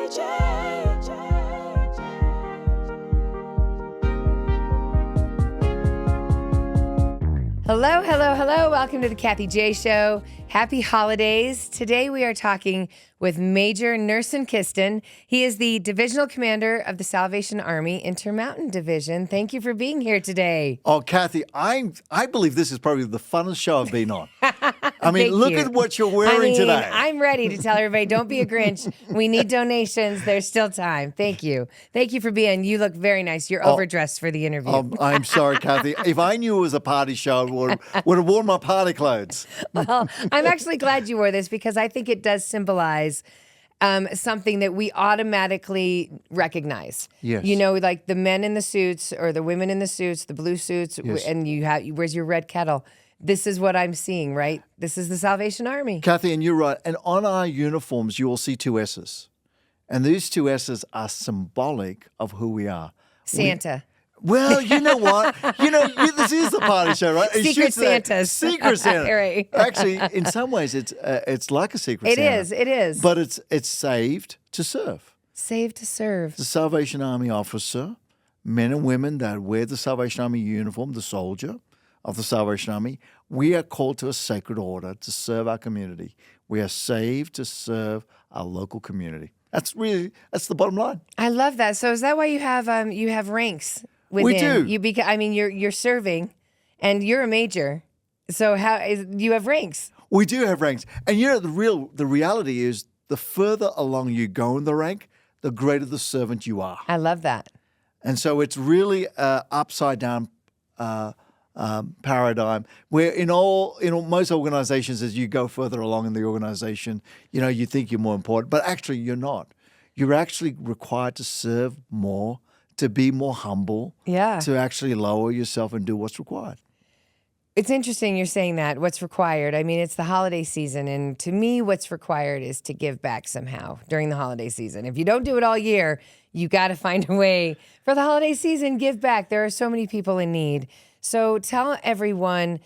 Hello, hello, hello. Welcome to the Kathie J Show. Happy holidays. Today we are talking with Major Nesan Kistan. He is the Divisional Commander of the Salvation Army Intermountain Division. Thank you for being here today. Oh, Kathie, I believe this is probably the funnest show I've been on. I mean, look at what you're wearing today. I'm ready to tell everybody, don't be a Grinch. We need donations. There's still time. Thank you. Thank you for being. You look very nice. You're overdressed for the interview. I'm sorry, Kathie. If I knew it was a party show, I would have worn my party clothes. Well, I'm actually glad you wore this because I think it does symbolize something that we automatically recognize. Yes. You know, like the men in the suits or the women in the suits, the blue suits, Yes. and where's your red kettle? This is what I'm seeing, right? This is the Salvation Army. Kathie, and you're right. And on our uniforms, you will see two S's. And these two S's are symbolic of who we are. Santa. Well, you know what? This is the party show, right? It Secret should say Santas. Secret Santa. Right. Actually, in some ways, it's like a secret Santa. It is. But it's saved to serve. Saved to serve. The Salvation Army officer, men and women that wear the Salvation Army uniform, the soldier of the Salvation Army, we are called to a sacred order to serve our community. We are saved to serve our local community. That's the bottom line. I love that. So is that why you have ranks within? We do. You're serving, and you're a major. So you have ranks? We do have ranks. And the reality is the further along you go in the rank, the greater the servant you are. I love that. And so it's really upside down paradigm where in most organizations, as you go further along in the organization, you think you're more important, but actually you're not. You're actually required to serve more, to be more humble, to actually lower yourself and do what's required. It's interesting you're saying that, what's required. I mean, it's the holiday season, and to me, what's required is to give back somehow during the holiday season. If you don't do it all year, you got to find a way for the holiday season, give back. There are so many people in need. So tell everyone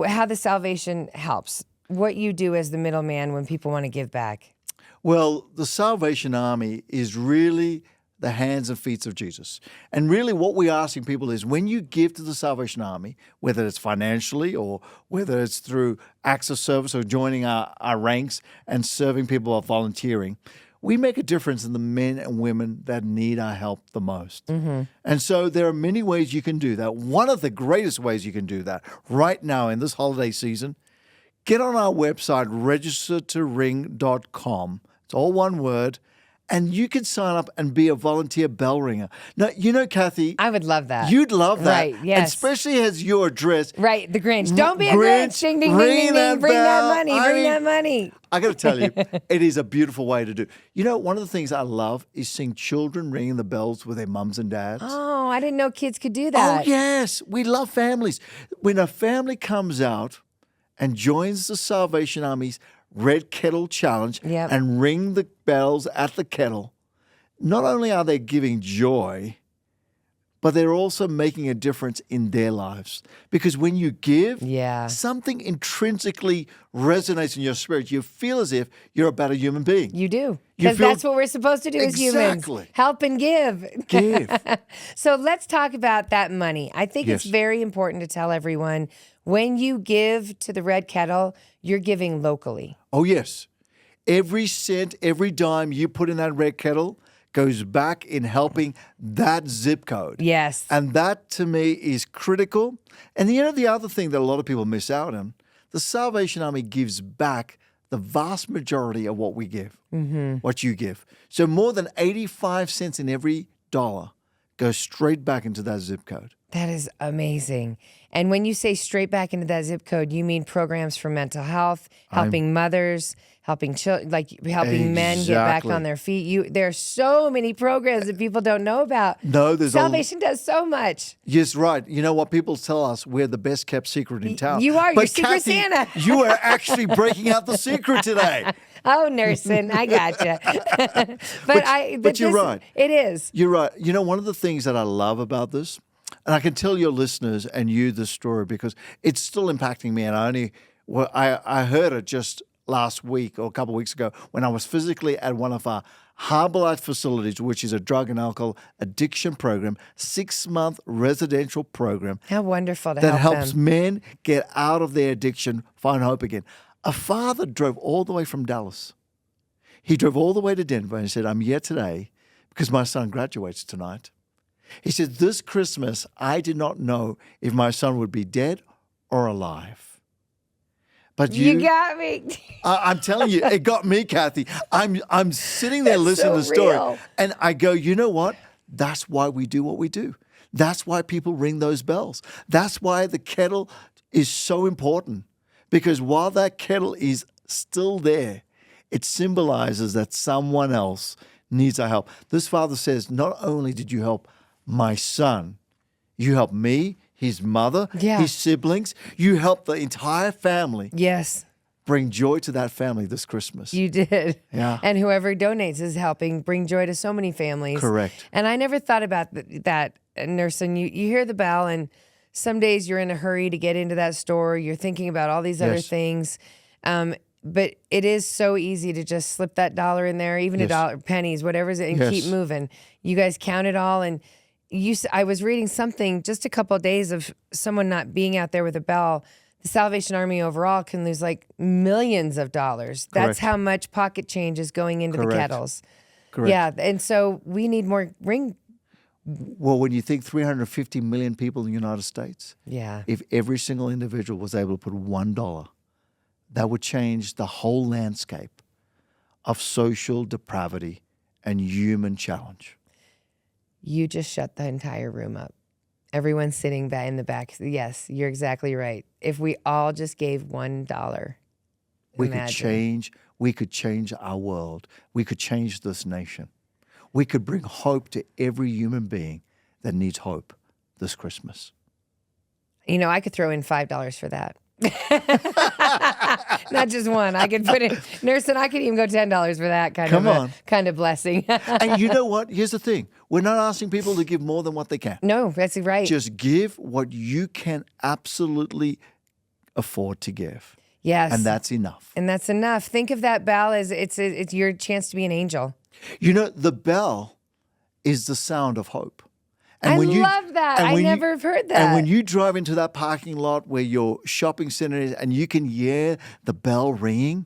how the Salvation helps, what you do as the middleman when people want to give back. Well, the Salvation Army is really the hands and feet of Jesus. And really what we're asking people is when you give to the Salvation Army, whether it's financially or whether it's through acts of service or joining our ranks and serving people or volunteering, we make a difference in the men and women that need our help the most. Mm-hmm. And so there are many ways you can do that. One of the greatest ways you can do that right now in this holiday season, get on our website, registertoring.com. It's all one word. And you can sign up and be a volunteer bell ringer. Now, Kathie. I would love that. You'd love that. Right, yes. And especially as your address. Right, the Grinch. Don't be a Grinch. Ding, ding, ding, ding, ding. Bring that money. Bring that money. I got to tell you, it is a beautiful way to do. One of the things I love is seeing children ringing the bells with their mums and dads. Oh, I didn't know kids could do that. Oh, yes. We love families. When a family comes out and joins the Salvation Army's Red Kettle Challenge and ring the bells at the kettle, not only are they giving joy, but they're also making a difference in their lives. Because when you give, something intrinsically resonates in your spirit. You feel as if you're a better human being. You do. Because that's what we're supposed to do as humans. Help and give. Give. So let's talk about that money. I think it's very important to tell everyone when you give to the Red Kettle, you're giving locally. Oh, yes. Every cent, every dime you put in that Red Kettle goes back in helping that zip code. Yes. And that, to me, is critical. And the other thing that a lot of people miss out on, the Salvation Army gives back the vast majority of what we give, what you give. So more than 85 cents in every dollar goes straight back into that zip code. That is amazing. And when you say straight back into that zip code, you mean programs for mental health, helping mothers, helping children, helping men get back on their feet. There are so many programs that people don't know about. No, there's Salvation does so much. Yes, right. You know what? People tell us we're the best kept secret in town. You are. But You're Secret Kathie, Santa. You are actually breaking out the secret today. Oh, Nesan, I gotcha. but you're right. It is. You're right. One of the things that I love about this, and I can tell your listeners and you this story because it's still impacting me, and I heard it just last week or a couple of weeks ago when I was physically at one of our Harbour Life Facilities, which is a drug and alcohol addiction program, 6-month residential program How wonderful to that help helps them. men get out of their addiction, find hope again. A father drove all the way from Dallas. He drove all the way to Denver and he said, I'm here today because my son graduates tonight. He said, this Christmas, I did not know if my son would be dead or alive. But You got me. I'm telling you, it got me, Kathie. I'm sitting there listening to the so story, real. and I go, you know what? That's why we do what we do. That's why people ring those bells. That's why the kettle is so important, because while that kettle is still there, it symbolizes that someone else needs our help. This father says, not only did you help my son, you helped me, his mother, Yeah. his siblings. You helped the entire family. Yes, Bring joy to that family this Christmas. you did. Yeah. And whoever donates is helping bring joy to so many families. Correct. And I never thought about that, Nesan. You hear the bell, and some days you're in a hurry to get into that store. You're thinking about all these other Yes. things. But it is so easy to just slip that dollar in there, even a Yes. dollar, pennies, whatever's it, and Yes. keep moving. You guys count it all. And I was reading something just a couple of days of someone not being out there with a bell. The Salvation Army overall can lose like millions of dollars. That's Correct. how much pocket change is going into the Correct. kettles. Correct. Yeah, and so we need more ring. Well, when you think 350 million people in the United States, Yeah, if every single individual was able to put $1, that would change the whole landscape of social depravity and human challenge. you just shut the entire room up. Everyone's sitting back in the back. Yes, you're exactly right. If we all just gave $1, We imagine. could change our world. We could change this nation. We could bring hope to every human being that needs hope this Christmas. You know, I could throw in $5 for that. Not just one. I could put in Nurse, and I could even go $10 for that Come on. kind of blessing. And you know what? Here's the thing. We're not asking people to give more than what they can. No, that's right. Just give what you can absolutely afford to give. Yes, And that's enough. and that's enough. Think of that bell as it's your chance to be an angel. You know, the bell is the sound of hope. And I when you- love that. and I when you- never have heard that. And when you drive into that parking lot where your shopping center is and you can hear the bell ringing,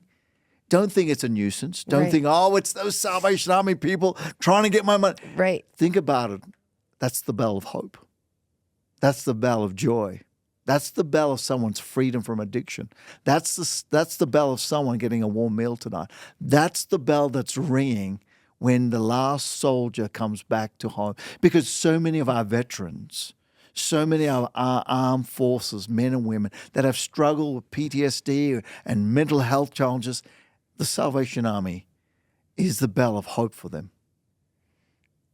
don't think it's a nuisance. Don't Right. think, oh, it's those Salvation Army people trying to get my money. Right. Think about it. That's the bell of hope. That's the bell of joy. That's the bell of someone's freedom from addiction. That's the bell of someone getting a warm meal tonight. That's the bell that's ringing when the last soldier comes back to home. Because so many of our veterans, so many of our armed forces, men and women, that have struggled with PTSD and mental health challenges, the Salvation Army is the bell of hope for them.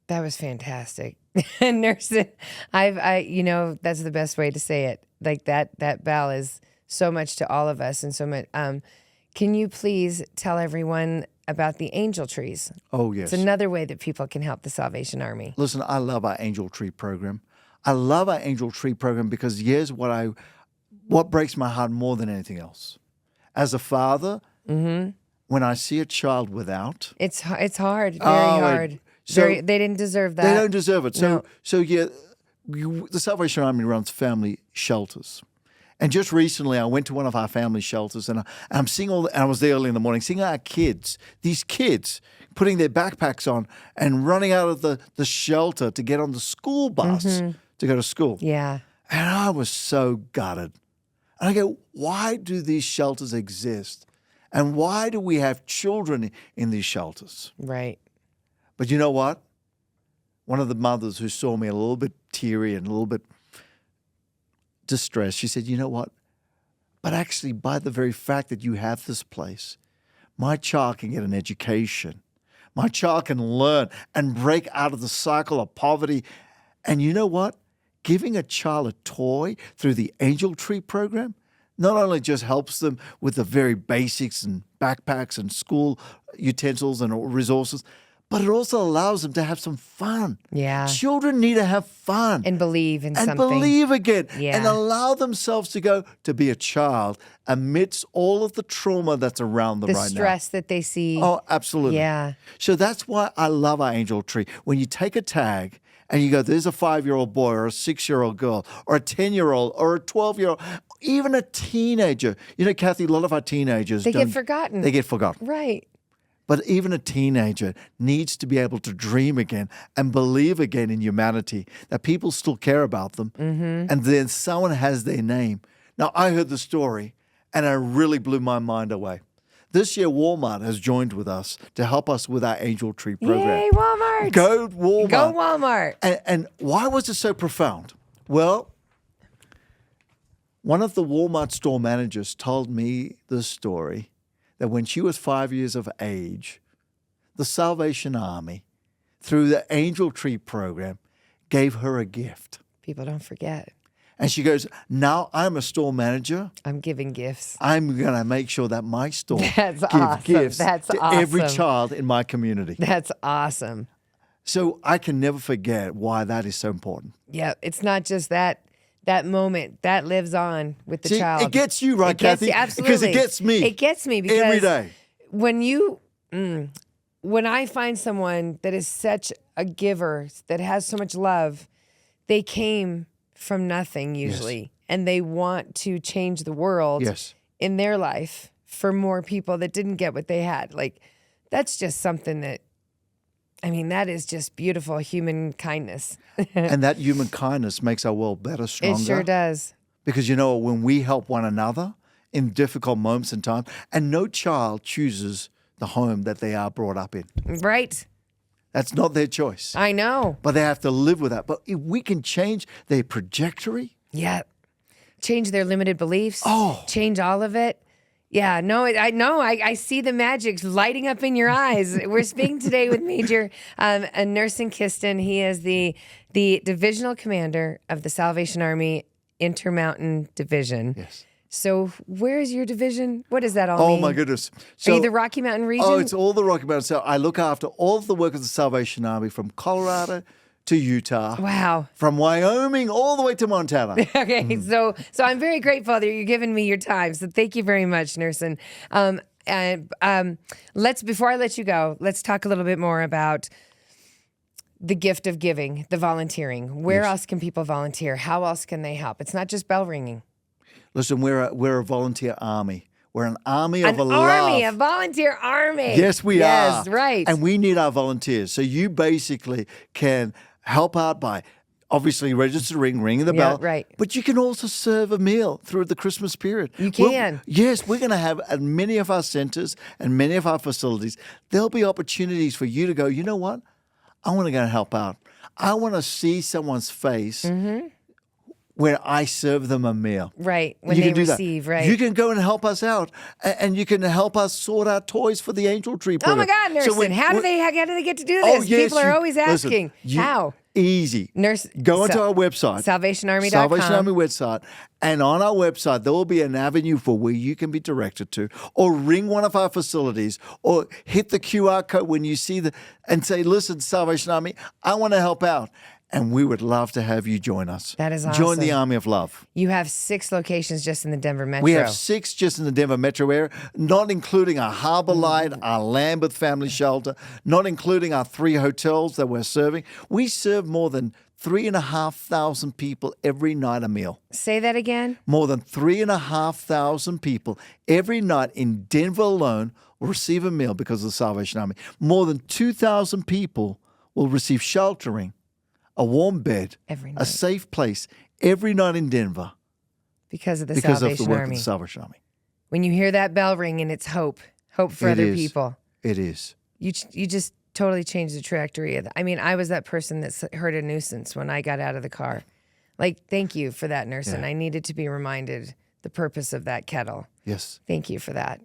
That was fantastic. Nurse, that's the best way to say it. Like that bell is so much to all of us and so much. Can you please tell everyone about the angel trees? Oh, yes. It's another way that people can help the Salvation Army. Listen, I love our Angel Tree program. I love our Angel Tree program because here's what breaks my heart more than anything else. As a father, when I see a child without, It's hard, very Oh, hard. so- They didn't deserve that. they don't deserve it. No. So the Salvation Army runs family shelters. And just recently, I went to one of our family shelters, and I'm seeing and I was there early in the morning, seeing our kids, these kids, putting their backpacks on and running out of the shelter to get on the school bus to go to school. Yeah. And I was so gutted. And I go, why do these shelters exist? And why do we have children in these shelters? Right. But you know what? One of the mothers who saw me a little bit teary and a little bit distressed, she said, you know what? But actually, by the very fact that you have this place, my child can get an education. My child can learn and break out of the cycle of poverty. And you know what? Giving a child a toy through the Angel Tree program not only just helps them with the very basics and backpacks and school utensils and resources, but it also allows them to have some fun. Yeah. Children need to have fun. And believe in and something. believe again. Yeah. And allow themselves to go to be a child amidst all of the trauma that's around them right now. The stress that they see. Oh, absolutely. Yeah. So that's why I love our angel tree. When you take a tag and you go, there's a 5-year-old boy or a 6-year-old girl or a 10-year-old or a 12-year-old, even a teenager. You know, Kathie, a lot of our teenagers They get forgotten. They get forgotten. Right. But even a teenager needs to be able to dream again and believe again in humanity, that people still care about them. Mm-hmm. And then someone has their name. Now, I heard the story and it really blew my mind away. This year, Walmart has joined with us to help us with our Angel Tree program. Yay, Walmart. Go Walmart. Go Walmart. And why was it so profound? Well, one of the Walmart store managers told me this story, that when she was 5 years of age, the Salvation Army, through the Angel Tree program, gave her a gift. People don't forget. And she goes, now I'm a store manager. I'm giving gifts. I'm going to make sure that my store That's gives awesome. gifts That's to every awesome. child in my community. That's awesome. So I can never forget why that is so important. Yeah, it's not just that moment that lives on with the See, child. it gets you, right, It gets Kathie? you, absolutely. Because it gets me. It gets me because every day. When I find someone that is such a giver, that has so much love, they came from nothing usually, and they want to change the world Yes. in their life for more people that didn't get what they had. Like, that's just something that, I mean, that is just beautiful human kindness. And that human kindness makes our world better, stronger. It sure does. Because, you know, when we help one another in difficult moments in time, and no child chooses the home that they are brought up in. Right. That's not their choice. I know. But they have to live with that. But if we can change their trajectory. Yeah. Change their limited beliefs. Oh. Change all of it. Yeah, no, I know. I see the magic lighting up in your eyes. We're speaking today with Major Nesan Kistan. He is the divisional commander of the Salvation Army Intermountain Division. Yes. So where is your division? What does that all Oh, mean? my goodness. Are you the Rocky Mountain region? Oh, it's all the Rocky Mountains. So I look after all of the work of the Salvation Army from Colorado to Utah. Wow. From Wyoming all the way to Montana. Okay, so I'm very grateful that you're giving me your time. So thank you very much, Nesan. Before I let you go, let's talk a little bit more about the gift of giving, the volunteering. Where else can people volunteer? How else can they help? It's not just bell ringing. Listen, we're a volunteer army. We're an army of A volunteer army. Yes, we are. Yes, right. And we need our volunteers. So you basically can help out by obviously registering, ringing the bell. Right. But you can also serve a meal through the Christmas period. You can. We're going to have at many of our centers and many of our facilities, there'll be opportunities for you to go, you know what? I want to go and help out. I want to see someone's face when I serve them a meal. Right, when You they can do that. receive, right. You can go and help us out, and you can help us sort out toys for the Angel Tree Oh program. my God, Nesan, how do they get to do this? Oh, yes, People are always listen, asking. How? Easy. Go onto our website. SalvationArmy.com. Salvation Army website. And on our website, there will be an avenue for where you can be directed to, or ring one of our facilities, or hit the QR code when you see and say, listen, Salvation Army, I want to help out. And we would love to have you join us. That is Join the awesome. Army of Love. You have 6 locations just in the Denver metro. We have 6 just in the Denver metro area, not including our Harbor Light, our Lambeth Family Shelter, not including our 3 hotels that we're serving. We serve more than 3,500 people every night a meal. Say that again. More than 3,500 people every night in Denver alone will receive a meal because of the Salvation Army. More than 2,000 people will receive sheltering, a warm bed, Every a night. safe place every night in Denver Because of the because of Salvation the work Army. of the Salvation Army. When you hear that bell ringing, it's hope for It other is. people. It is. You just totally changed the trajectory. I mean, I was that person that heard a nuisance when I got out of the car. Like, thank you for that, Nesan. Yeah. I needed to be reminded the purpose of that kettle. Yes. Thank you for that.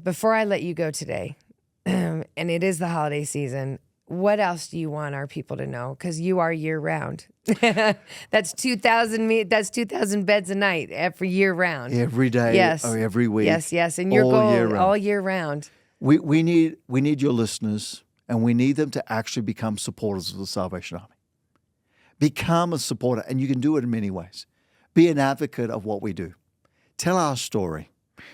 Before I let you go today, and it is the holiday season, what else do you want our people to know? Because you are year round. That's 2,000. That's 2,000 beds a night every year round. Every day Yes. or every week. Yes, and your all goal year round. all year round. We need your listeners and we need them to actually become supporters of the Salvation Army. Become a supporter, and you can do it in many ways. Be an advocate of what we do. Tell our story.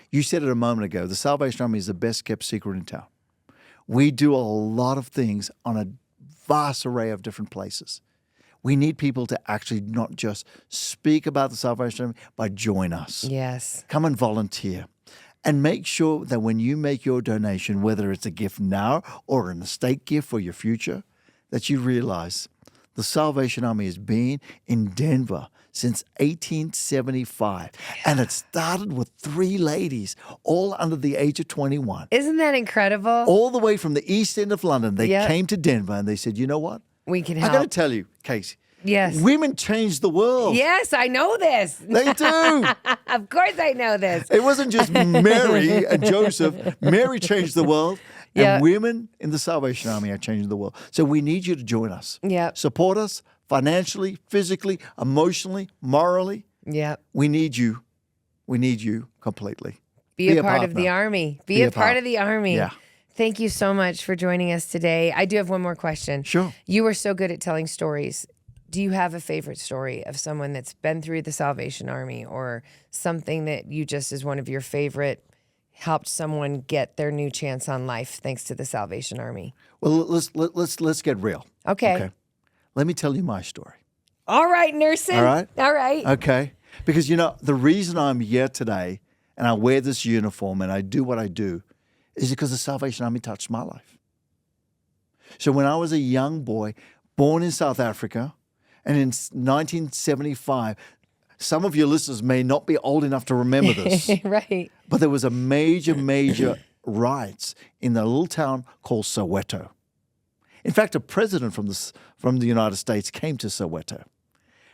You said it a moment ago, the Salvation Army is the best kept secret in town. We do a lot of things on a vast array of different places. We need people to actually not just speak about the Salvation Army, but join us. Yes. Come and volunteer. And make sure that when you make your donation, whether it's a gift now or an estate gift for your future, that you realize the Salvation Army has been in Denver since 1875. And it started with 3 ladies, all under the age of 21. Isn't that incredible? All the way from the east end of London, they Yep. came to Denver and they said, you know what? We can I help. got to tell you, Casey, Yes. women change the world. Yes, I know this. They do. Of course I know this. It wasn't just Mary and Joseph. Mary changed the world, and Yeah. women in the Salvation Army are changing the world. So we need you to join us. Yep. Support us financially, physically, emotionally, morally. Yep. We need you. We need you completely. Be a part of the partner. Army. Be a part of the Army. Yeah. Thank you so much for joining us today. I do have one more question. Sure. You were so good at telling stories. Do you have a favorite story of someone that's been through the Salvation Army, or something that you just is one of your favorite, helped someone get their new chance on life thanks to the Salvation Army? Well, let's get real. Okay. Let me tell you my story. All right, Nesan. All right? All right. Okay. Because, the reason I'm here today and I wear this uniform and I do what I do is because the Salvation Army touched my life. So when I was a young boy, born in South Africa, and in 1975, some of your listeners may not be old enough to remember this, Right. but there was a major riots in a little town called Soweto. In fact, a president from the United States came to Soweto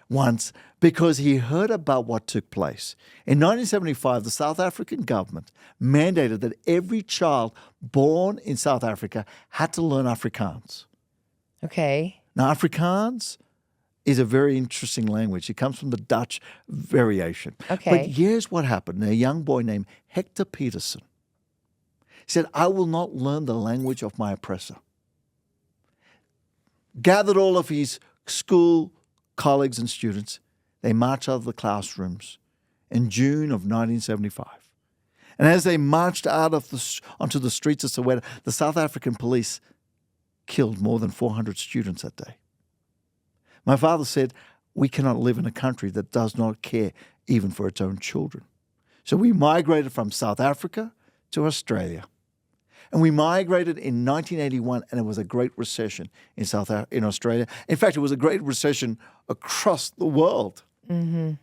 once because he heard about what took place. In 1975, the South African government mandated that every child born in South Africa had to learn Afrikaans. Okay. Now, Afrikaans is a very interesting language. It comes from the Dutch variation. Okay. But here's what happened. A young boy named Hector Peterson said, I will not learn the language of my oppressor. Gathered all of his school colleagues and students. They marched out of the classrooms in June of 1975. And as they marched onto the streets of Soweto, the South African police killed more than 400 students that day. My father said, we cannot live in a country that does not care even for its own children. So we migrated from South Africa to Australia. And we migrated in 1981, and it was a great recession in Australia. In fact, it was a great recession across the world. Mm-hmm.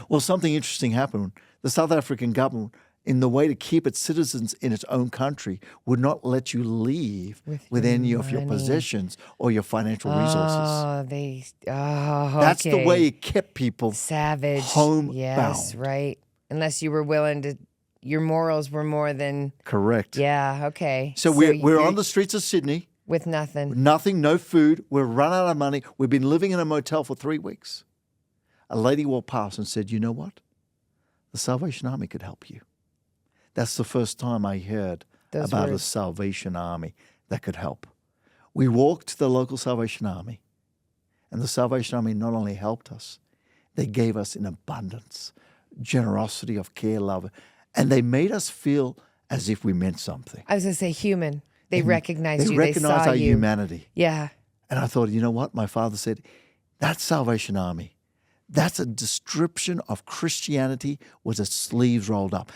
Well, something interesting happened. The South African government, in the way to keep its citizens in its own country, would not let you leave with any of your possessions or your financial resources. That's the okay. way it kept people Savage. homebound. Yes, right. Unless you were willing to, your morals were more than. Correct. Yeah, okay. So we're on the streets of Sydney. With nothing. Nothing, no food. We're run out of money. We've been living in a motel for 3 weeks. A lady walked past and said, you know what? The Salvation Army could help you. That's the first time I heard about a Salvation Army that could help. We walked to the local Salvation Army, and the Salvation Army not only helped us, they gave us in abundance, generosity of care, love, and they made us feel as if we meant something. I was going to say human. They recognized you. They recognized saw our you. humanity. Yeah. And I thought, you know what? My father said, that Salvation Army, that's a description of Christianity with its sleeves rolled up.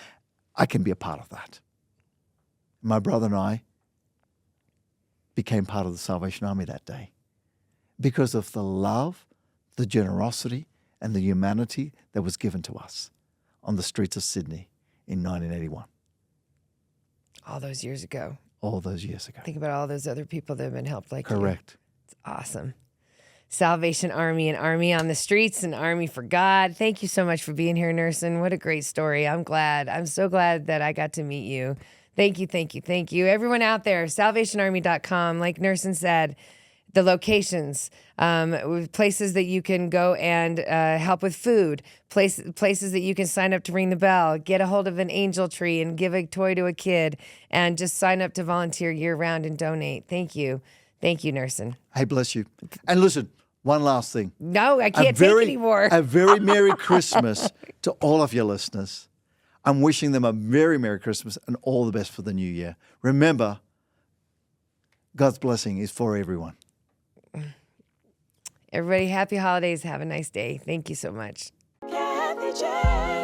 I can be a part of that. My brother and I became part of the Salvation Army that day because of the love, the generosity, and the humanity that was given to us on the streets of Sydney in 1981. All those years ago. All those years ago. Think about all those other people that have been helped like you. Correct. It's awesome. Salvation Army, an army on the streets, an army for God. Thank you so much for being here, Nesan. What a great story. I'm glad. I'm so glad that I got to meet you. Thank you, thank you, thank you. Everyone out there, salvationarmy.com. Like Nesan said, the locations, with places that you can go and help with food, places that you can sign up to ring the bell, get a hold of an angel tree and give a toy to a kid, and just sign up to volunteer year-round and donate. Thank you. Thank you, Nesan. Hey, bless you. And listen, one last thing. No, I can't take anymore. A very Merry Christmas to all of your listeners. I'm wishing them a very Merry Christmas and all the best for the new year. Remember, God's blessing is for everyone. Everybody, happy holidays. Have a nice day. Thank you so much. Kathie J.